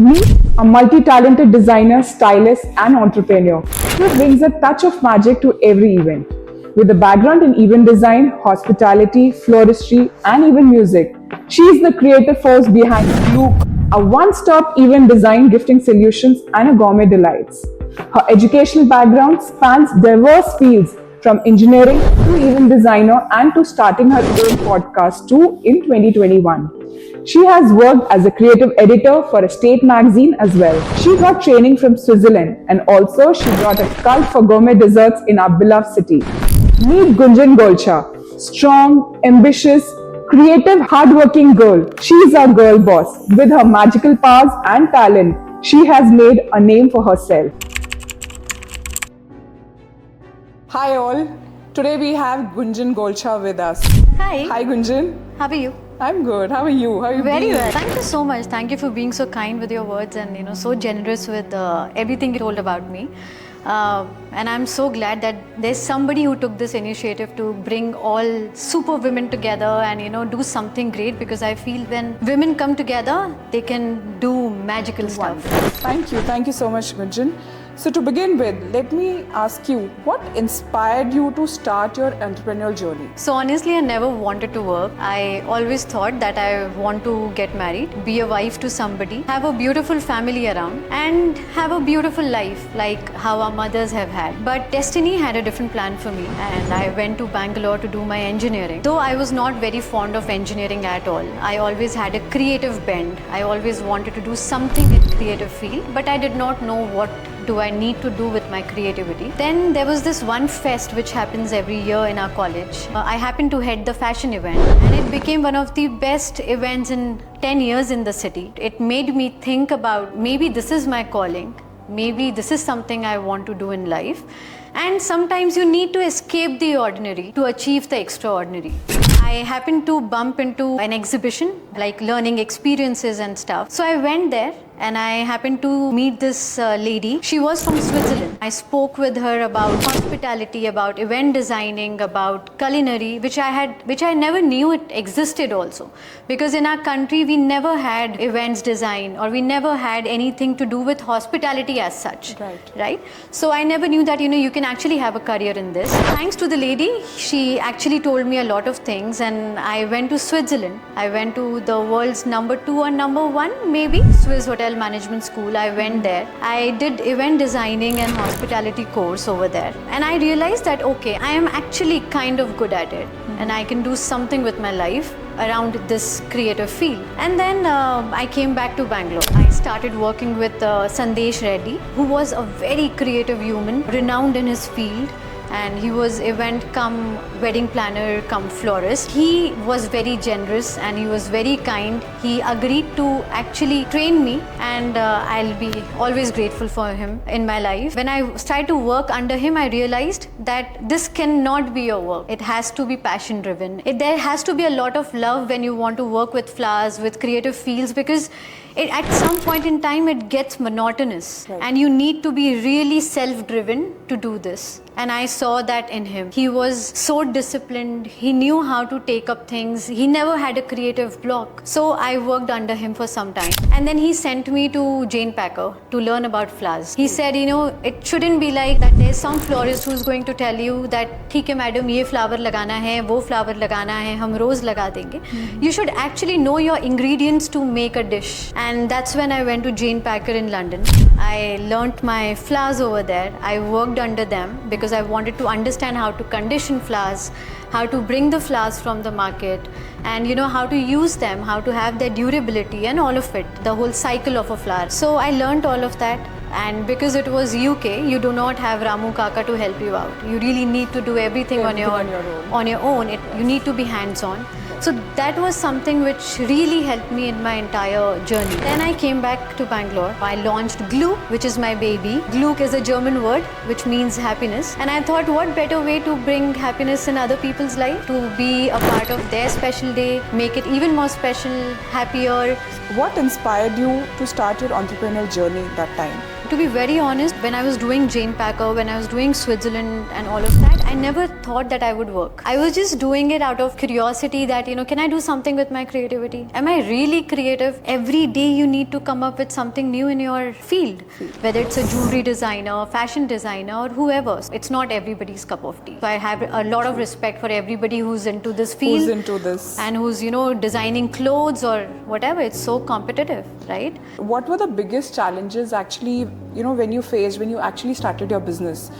Meet a multi-talented designer, stylist, and entrepreneur who brings a touch of magic to every event. With a background in event design, hospitality, floristry, and even music, she is the creative force behind Look, a one-stop event design gifting solutions and a gourmet delights. Her educational background spans diverse fields from engineering to event designer and to starting her own podcast too in 2021. She has worked as a creative editor for a state magazine as well. She got training from Switzerland and also she brought a cult for gourmet desserts in our beloved city. Meet Gunjan Golcha, strong, ambitious, creative, hardworking girl. She is our girl boss. With her magical powers and talent, she has made a name for herself. Hi all. Today we have Gunjan Golcha with us. Hi. Hi Gunjan. How are you? I'm good. How are you? How are you Very been? well. Thank you so much. Thank you for being so kind with your words and so generous with everything you told about me. And I'm so glad that there's somebody who took this initiative to bring all super women together and do something great, because I feel when women come together, they can do magical stuff. Thank you. Thank you so much, Gunjan. So to begin with, let me ask you, what inspired you to start your entrepreneurial journey? So honestly, I never wanted to work. I always thought that I want to get married, be a wife to somebody, have a beautiful family around, and have a beautiful life like how our mothers have had. But destiny had a different plan for me, and I went to Bangalore to do my engineering. Though I was not very fond of engineering at all, I always had a creative bend. I always wanted to do something in creative field, but I did not know what do I need to do with my creativity. Then there was this one fest which happens every year in our college. I happened to head the fashion event, and it became one of the best events in 10 years in the city. It made me think about maybe this is my calling, maybe this is something I want to do in life. And sometimes you need to escape the ordinary to achieve the extraordinary. I happened to bump into an exhibition, like learning experiences and stuff. So I went there and I happened to meet this lady. She was from Switzerland. I spoke with her about hospitality, about event designing, about culinary, which I never knew it existed also. Because in our country, we never had events design, or we never had anything to do with hospitality as such. Right? So I never knew that, you can actually have a career in this. Thanks to the lady, she actually told me a lot of things, and I went to Switzerland. I went to the world's number 2 or number 1, maybe, Swiss Hotel Management School. I went there. I did event designing and hospitality course over there. And I realized that, okay, I am actually kind of good at it. And I can do something with my life around this creative field. And then I came back to Bangalore. I started working with Sandesh Reddy, who was a very creative human, renowned in his field. And he was event come wedding planner come florist. He was very generous and he was very kind. He agreed to actually train me, and I'll be always grateful for him in my life. When I started to work under him, I realized that this cannot be your work. It has to be passion driven. There has to be a lot of love when you want to work with flowers, with creative fields, because at some point in time it gets monotonous, and you need to be really self-driven to do this. And I saw that in him. He was so disciplined. He knew how to take up things. He never had a creative block. So I worked under him for some time. And then he sent me to Jane Packer to learn about flowers. He said, it shouldn't be like that there's some florist who's going to tell you that, ठीक है madam, ये flower लगाना है, वो flower लगाना है, हम रोज लगा देंगे. You should actually know your ingredients to make a dish. And that's when I went to Jane Packer in London. I learnt my flowers over there. I worked under them because I wanted to understand how to condition flowers, how to bring the flowers from the market, and how to use them, how to have their durability and all of it, the whole cycle of a flower. So I learnt all of that. And because it was UK, you do not have Ramu Kaka to help you out. You really need to do everything on your own. You need to be hands-on. So that was something which really helped me in my entire journey. Then I came back to Bangalore. I launched Glück, which is my baby. Glück is a German word which means happiness. And I thought, what better way to bring happiness in other people's life? To be a part of their special day, make it even more special, happier. What inspired you to start your entrepreneurial journey that time? To be very honest, when I was doing Jane Packer, when I was doing Switzerland and all of that, I never thought that I would work. I was just doing it out of curiosity that, can I do something with my creativity? Am I really creative? Every day you need to come up with something new in your field, whether it's a jewelry designer, fashion designer, or whoever. It's not everybody's cup of tea. So I have a lot of respect for everybody who's into this field. Who's into this. And who's, designing clothes or whatever. It's so competitive, right? What were the biggest challenges actually, when you faced, when you actually started your business?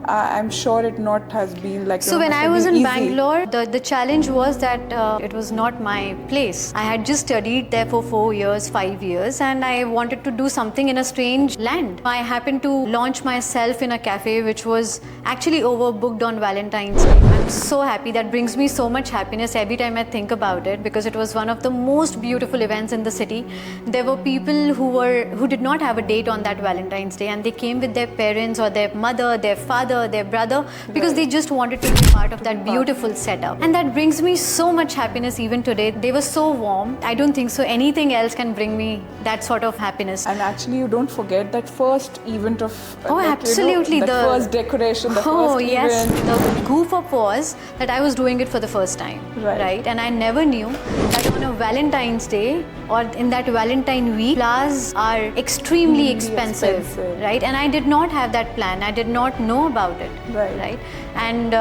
I'm sure it not has been like. So when I was in Bangalore, the challenge was that it was not my place. I had just studied there for 4 years, 5 years, and I wanted to do something in a strange land. I happened to launch myself in a cafe which was actually overbooked on Valentine's Day. I'm so happy. That brings me so much happiness every time I think about it, because it was one of the most beautiful events in the city. There were people who did not have a date on that Valentine's Day, and they came with their parents or their mother, their father, their brother, because they just wanted to be part of that beautiful setup. And that brings me so much happiness even today. They were so warm. I don't think so anything else can bring me that sort of happiness. And actually you don't forget that first event of absolutely, the first decoration, the first yes. event. The goof up was that I was doing it for the first time, right? And I never knew that on a Valentine's Day or in that Valentine week, flowers are extremely expensive, right? And I did not have that plan. I did not know about it, right? And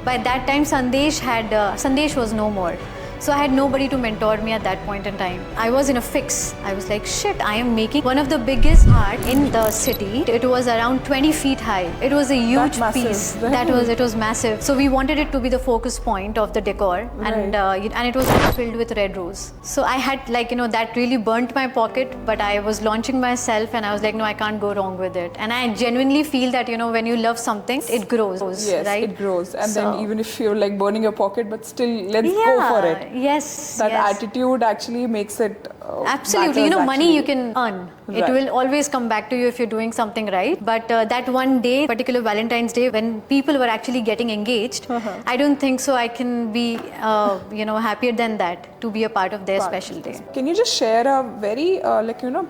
by that time, Sandesh was no more. So I had nobody to mentor me at that point in time. I was in a fix. I was like, shit, I am making one of the biggest art in the city. It was around 20 feet high. It was a huge piece. It was massive. So we wanted it to be the focus point of the decor, and it was filled with red rose. So I had that really burnt my pocket, but I was launching myself and I was like, no, I can't go wrong with it. And I genuinely feel that, when you love something, it grows, yes, right? It grows. And then even if you're like burning your pocket, but still, let's go for it. Yes. That attitude actually makes it. Absolutely. Matters, money you can earn. Right. It will always come back to you if you're doing something right. But that one day, particular Valentine's Day, when people were actually getting engaged, I don't think so I can be, happier than that to be a part of their special day. Can you just share a very,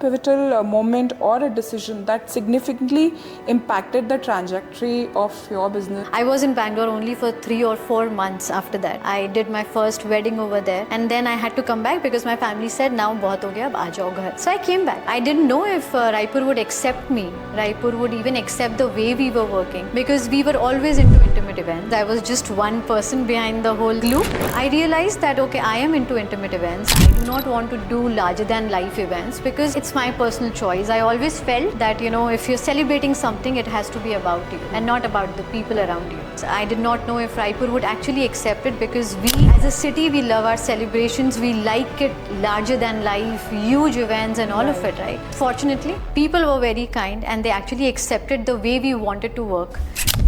pivotal moment or a decision that significantly impacted the trajectory of your business? I was in Bangalore only for 3 or 4 months after that. I did my first wedding over there, and then I had to come back because my family said, now bahut ho gaya, ab aa jao ghar. So I came back. I didn't know if Raipur would accept me. Raipur would even accept the way we were working, because we were always into intimate events. I was just one person behind the whole group. I realized that, okay, I am into intimate events. I do not want to do larger than life events because it's my personal choice. I always felt that, if you're celebrating something, it has to be about you and not about the people around you. So I did not know if Raipur would actually accept it, because we as a city, we love our celebrations. We like it larger than life, huge events and all of it, right? Fortunately, people were very kind and they actually accepted the way we wanted to work.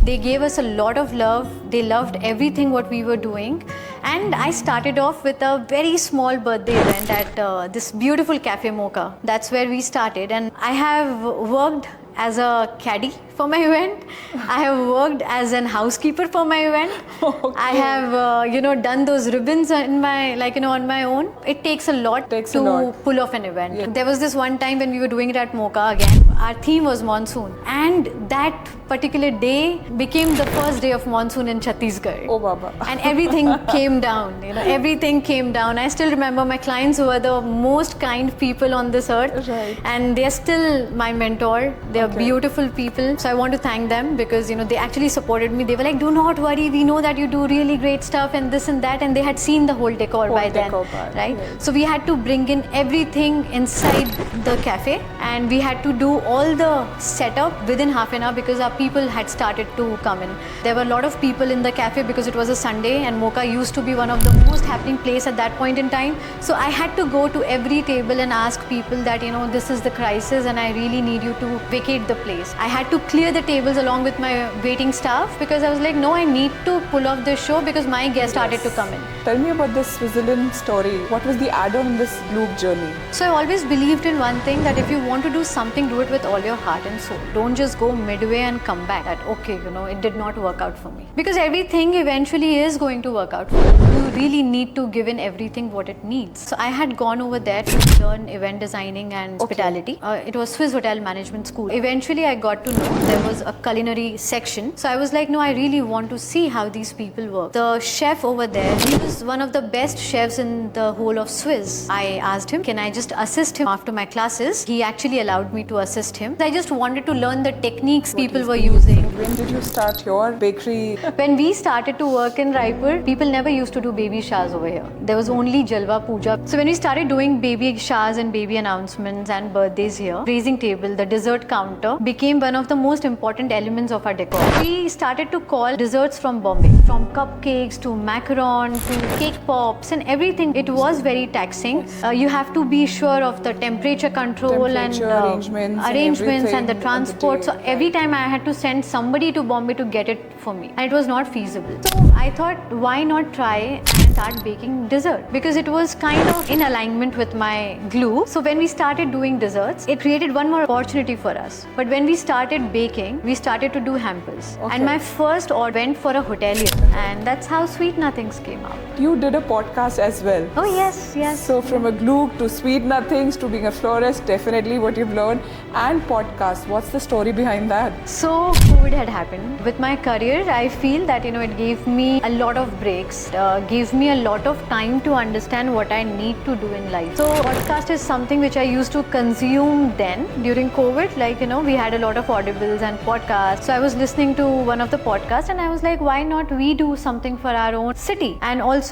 They gave us a lot of love. They loved everything what we were doing. And I started off with a very small birthday event at this beautiful Cafe Mocha. That's where we started. And I have worked as a caddy for my event. I have worked as an housekeeper for my event. Okay. I have, done those ribbons in my, on my own. It takes a lot to pull off an event. Yeah. There was this one time when we were doing it at Mocha again. Our theme was monsoon, and that particular day became the first day of monsoon in Chhattisgarh. Oh, Baba. And everything came down. Everything came down. I still remember my clients were the most kind people on this earth, and they are still my mentor. They are beautiful people. So I want to thank them because, they actually supported me. They were like, do not worry, we know that you do really great stuff and this and that. And they had seen the whole decor by then, right? Yes. So we had to bring in everything inside the cafe, and we had to do all the setup within half an hour because our people had started to come in. There were a lot of people in the cafe because it was a Sunday, and Mocha used to be one of the most happening place at that point in time. So I had to go to every table and ask people that, this is the crisis and I really need you to vacate the place. I had to clear the tables along with my waiting staff because I was like, no, I need to pull off this show because my guests started to come in. Tell me about this Switzerland story. What was the add-on in this Loop journey? So I always believed in one thing, that if you want to do something, do it with with all your heart and soul. Don't just go midway and come back that, okay, it did not work out for me. Because everything eventually is going to work out for you. You really need to give in everything what it needs. So I had gone over there to learn event designing and hospitality. It was Swiss Hotel Management School. Eventually I got to know there was a culinary section. So I was like, no, I really want to see how these people work. The chef over there, he was one of the best chefs in the whole of Swiss. I asked him, can I just assist him after my classes? He actually allowed me to assist him. I just wanted to learn the techniques people were using. When did you start your bakery? When we started to work in Raipur, people never used to do baby showers over here. There was only Jalwa Puja. So when we started doing baby showers and baby announcements and birthdays here, raising table, the dessert counter became one of the most important elements of our decor. We started to call desserts from Bombay, from cupcakes to macaron to cake pops and everything. It was very taxing. You have to be sure of the temperature control and arrangements and the transport. So every time I had to send somebody to Bombay to get it for me, and it was not feasible. So I thought, why not try and start baking dessert? Because it was kind of in alignment with my glue. So when we started doing desserts, it created one more opportunity for us. But when we started baking, we started to do hampers. And my first order went for a hotelier, and that's how Sweet Nothings came out. You did a podcast as well. Oh yes, yes. So from a glue to Sweet Nothings to being a florist, definitely what you've learned. And podcast, what's the story behind that? So COVID had happened. With my career, I feel that it gave me a lot of breaks, gave me a lot of time to understand what I need to do in life. So podcast is something which I used to consume then during COVID. We had a lot of audibles and podcasts. So I was listening to one of the podcasts and I was like, why not we do something for our own city? And also,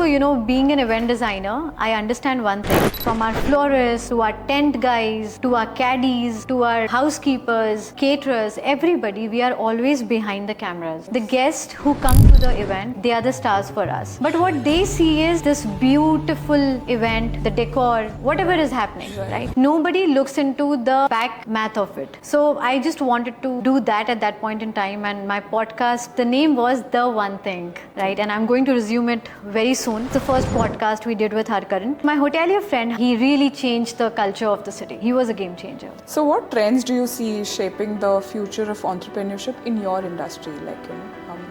being an event designer, I understand one thing. From our florists to our tent guys, to our caddies, to our housekeepers, caterers, everybody, we are always behind the cameras. The guests who come to the event, they are the stars for us. But what they see is this beautiful event, the decor, whatever is happening, right? Nobody looks into the back math of it. So I just wanted to do that at that point in time, and my podcast, the name was The One Thing, right? And I'm going to resume it very soon. The first podcast we did with Harkaran. My hotelier friend, he really changed the culture of the city. He was a game changer. So what trends do you see shaping the future of entrepreneurship in your industry?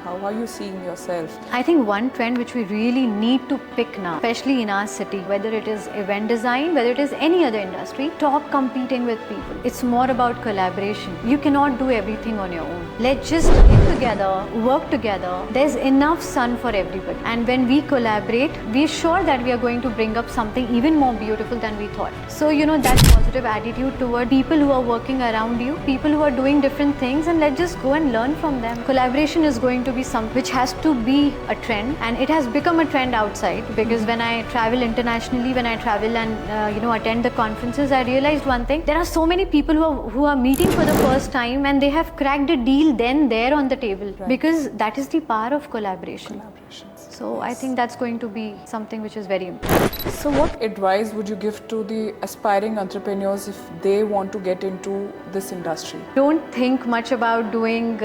How are you seeing yourself? I think one trend which we really need to pick now, especially in our city, whether it is event design, whether it is any other industry, stop competing with people. It's more about collaboration. You cannot do everything on your own. Let's just get together, work together. There's enough sun for everybody. And when we collaborate, we're sure that we are going to bring up something even more beautiful than we thought. So, that positive attitude toward people who are working around you, people who are doing different things, and let's just go and learn from them. Collaboration is going to be something which has to be a trend, and it has become a trend outside, because when I travel internationally, when I travel and attend the conferences, I realized one thing. There are so many people who are meeting for the first time and they have cracked a deal then there on the table, because that is the power of collaboration. So I think that's going to be something which is very important. So what advice would you give to the aspiring entrepreneurs if they want to get into this industry? Don't think much about doing,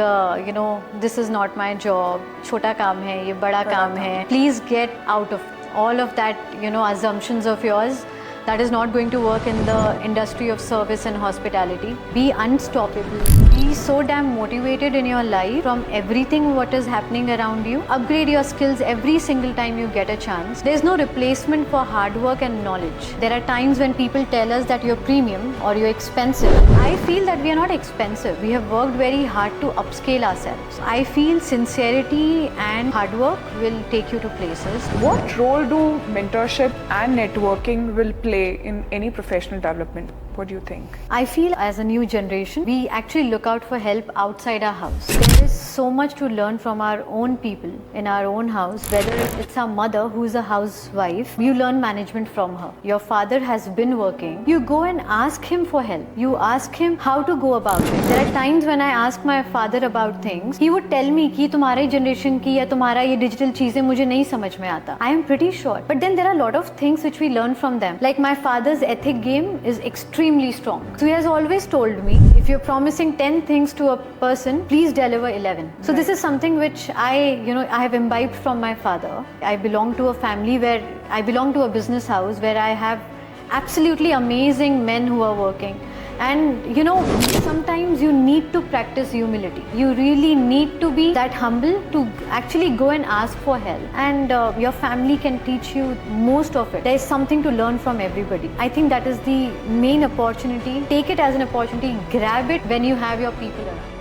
this is not my job, chota kaam hai, ye bada kaam hai. Please get out of all of that, assumptions of yours. That is not going to work in the industry of service and hospitality. Be unstoppable. Be so damn motivated in your life from everything what is happening around you. Upgrade your skills every single time you get a chance. There's no replacement for hard work and knowledge. There are times when people tell us that you're premium or you're expensive. I feel that we are not expensive. We have worked very hard to upscale ourselves. I feel sincerity and hard work will take you to places. What role do mentorship and networking will play in any professional development? What do you think? I feel as a new generation, we actually look out for help outside our house. There is so much to learn from our own people in our own house, whether it's our mother who is a housewife, you learn management from her. Your father has been working, you go and ask him for help. You ask him how to go about it. There are times when I ask my father about things, he would tell me कि तुम्हारे generation की या तुम्हारा ये digital चीजें मुझे नहीं समझ में आता. I am pretty sure. But then there are a lot of things which we learn from them. Like my father's ethic game is extremely strong. So he has always told me, if you're promising 10 things to a person, please deliver 11. So this is something which I have imbibed from my father. I belong to a family where I belong to a business house where I have absolutely amazing men who are working. And you know, sometimes you need to practice humility. You really need to be that humble to actually go and ask for help. And your family can teach you most of it. There is something to learn from everybody. I think that is the main opportunity. Take it as an opportunity, grab it when you have your people around.